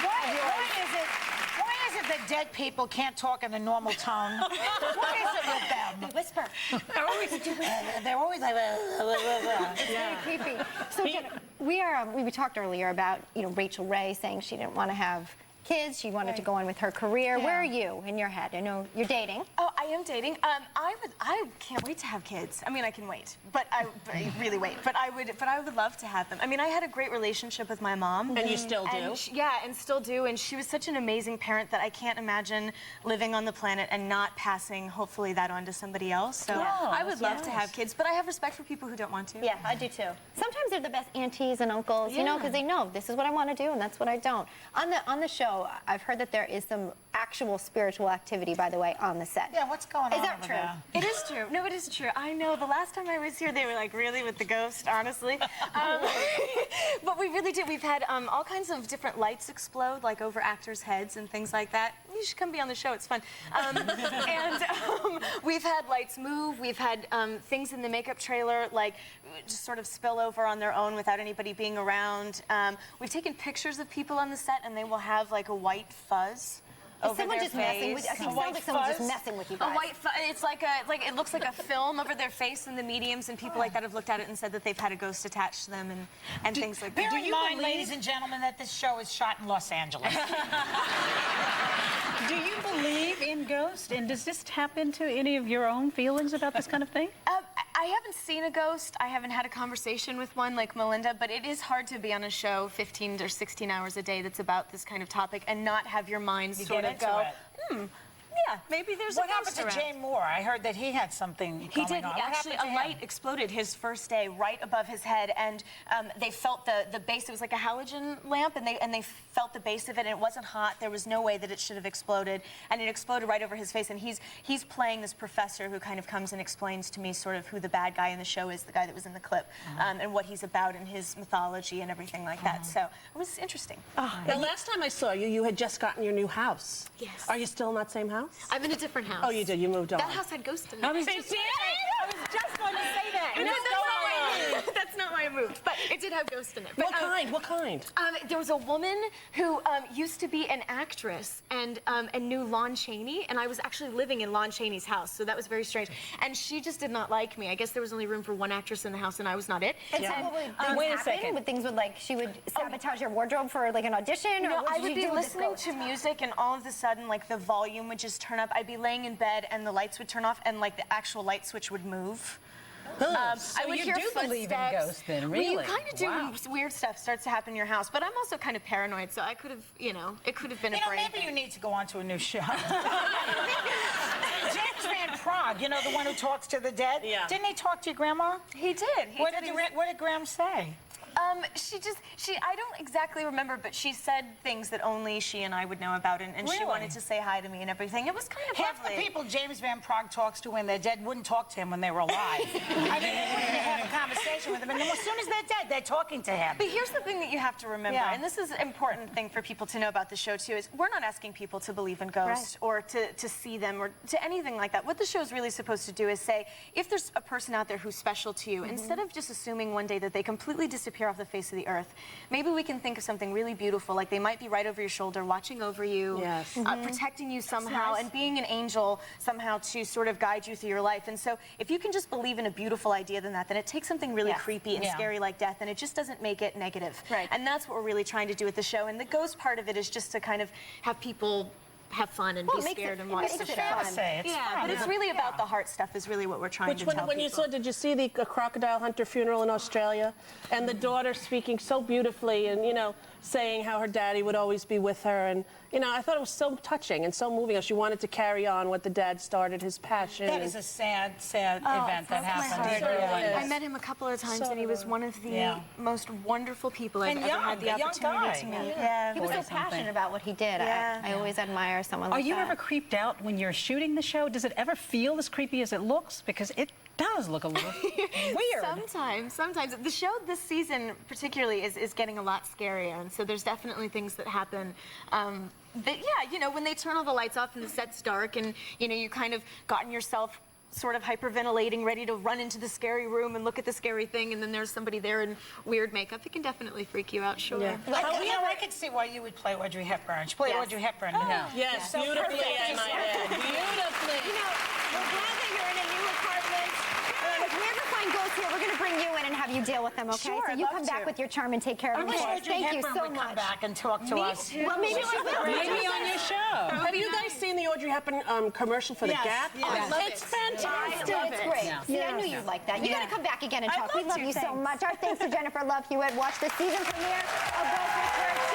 Why is it that dead people can't talk in the normal tone? What is it with them? They whisper. They're always like... It's very creepy. So, Jenna, we talked earlier about, Rachel Ray saying she didn't want to have kids. She wanted to go on with her career. Yeah. Where are you in your head? I know you're dating. Oh, I am dating. I can't wait to have kids. I mean, I can wait, but I really wait. But I would love to have them. I mean, I had a great relationship with my mom. And you still do? And and still do. And she was such an amazing parent that I can't imagine living on the planet and not passing, hopefully, that on to somebody else. So I would love to have kids, but I have respect for people who don't want to. Yeah, I do too. Sometimes they're the best aunties and uncles, because they know this is what I want to do and that's what I don't. On the show, I've heard that there is some actual spiritual activity, by the way, on the set. Yeah, what's going on? Is that true? It is true. No, it is true. I know. The last time I was here, they were like, really, with the ghost, honestly. But we really did. We've had all kinds of different lights explode, like over actors' heads and things like that. You should come be on the show. It's fun. We've had lights move. We've had things in the makeup trailer, like, just sort of spill over on their own without anybody being around. We've taken pictures of people on the set, and they will have, like, a white fuzz over their face. Messing with you? I think it sounds like someone's just messing with you guys. A white fuzz. It's like it looks like a film over their face in the mediums, and people like that have looked at it and said that they've had a ghost attached to them and things like that. Bear in mind, ladies and gentlemen, that this show is shot in Los Angeles. Do you believe in ghosts? And does this tap into any of your own feelings about this kind of thing? I haven't seen a ghost. I haven't had a conversation with one like Melinda, but it is hard to be on a show 15 or 16 hours a day that's about this kind of topic and not have your mind sort of go, yeah, maybe there's a ghost around. What happened to Jay Moore? I heard that he had something He did. Actually, a light exploded his first day right above his head, and they felt the base. It was like a halogen lamp, and they felt the base of it, and it wasn't hot. There was no way that it should have exploded, and it exploded right over his face. And he's playing this professor who kind of comes and explains to me sort of who the bad guy in the show is, the guy that was in the clip, and what he's about and his mythology and everything like that. So it was interesting. The last time I saw you, you had just gotten your new house. Yes. Are you still in that same house? I'm in a different house. Oh, you did. You moved on. That house had ghosts in it. I was just going to say that. No, that's not why I moved. But it did have ghosts in it. But, What kind? There was a woman who used to be an actress and knew Lon Chaney, and I was actually living in Lon Chaney's house, so that was very strange. And she just did not like me. I guess there was only room for one actress in the house, and I was not it. And so wait a second. Would things she would sabotage your wardrobe for like an audition? No, or I would be listening to music, and all of a sudden, like, the volume would just turn up. I'd be laying in bed, and the lights would turn off, and like the actual light switch would move. So I would you hear do believe in ghosts then, really? Well, you kind of do when weird stuff starts to happen in your house, but I'm also kind of paranoid, so I could have, it could have been a brain maybe you need to go on to a new show. James Van Prague, the one who talks to the dead? Yeah. Didn't he talk to your grandma? He did. What did Graham say? I don't exactly remember, but she said things that only she and I would know about, and she wanted to say hi to me and everything. It was kind of Half lovely. the people James Van Prague talks to when they're dead wouldn't talk to him when they were alive. I mean, they wouldn't have a conversation with him, and then as soon as they're dead, they're talking to him. But here's the thing that you have to remember, and this is an important thing for people to know about the show, too, is we're not asking people to believe in ghosts or to see them or to anything like that. What the show is really supposed to do is say, if there's a person out there who's special to you, instead of just assuming one day that they completely disappear off the face of the earth, maybe we can think of something really beautiful, like they might be right over your shoulder, watching over you, protecting you somehow, and being an angel somehow to sort of guide you through your life. And so if you can just believe in a beautiful idea then it takes something really creepy and scary like death, and it just doesn't make it negative. Right. And that's what we're really trying to do with the show. And the ghost part of it is just to kind of have people have fun and be scared and watch the show. But it's really about the heart stuff is really what we're trying to tell people. When you saw, did you see the crocodile hunter funeral in Australia? And the daughter speaking so beautifully and, saying how her daddy would always be with her. And, I thought it was so touching and so moving. She wanted to carry on what the dad started, his passion. That is a sad event that happened. I met him a couple of times, and he was one of the most wonderful people I've ever had the opportunity to meet. He was so passionate about what he did. I always admire someone like that. Are you ever creeped out when you're shooting the show? Does it ever feel as creepy as it looks? Because it does look a little weird. Sometimes. The show this season particularly is getting a lot scarier, and so there's definitely things that happen that, when they turn all the lights off and the set's dark and, you kind of gotten yourself sort of hyperventilating, ready to run into the scary room and look at the scary thing, and then there's somebody there in weird makeup. It can definitely freak you out, sure. Yeah. I could see why you would play Audrey Hepburn. She played Audrey Hepburn. Yes, So beautifully, perfect. I might add. Beautifully. You know, we're glad that you're in a new apartment. And if we ever find ghosts here, we're going to bring you in and have you deal with them, okay? Sure, so I'd you love come back to. with your charm and take care of I them. wish for us. Audrey Thank you Hepburn so would come much. back and talk to us. Well, maybe she will. Maybe on your show. Have you guys seen the Audrey Hepburn commercial for Yes, the Gap? yes. I love It's it. fantastic. It's great. Yeah. See, I knew you'd like that. You got to come back again and I'd talk. We love love to, you so thanks. much. Our thanks to Jennifer Love Hewitt. Watch the season premiere of Girls with Her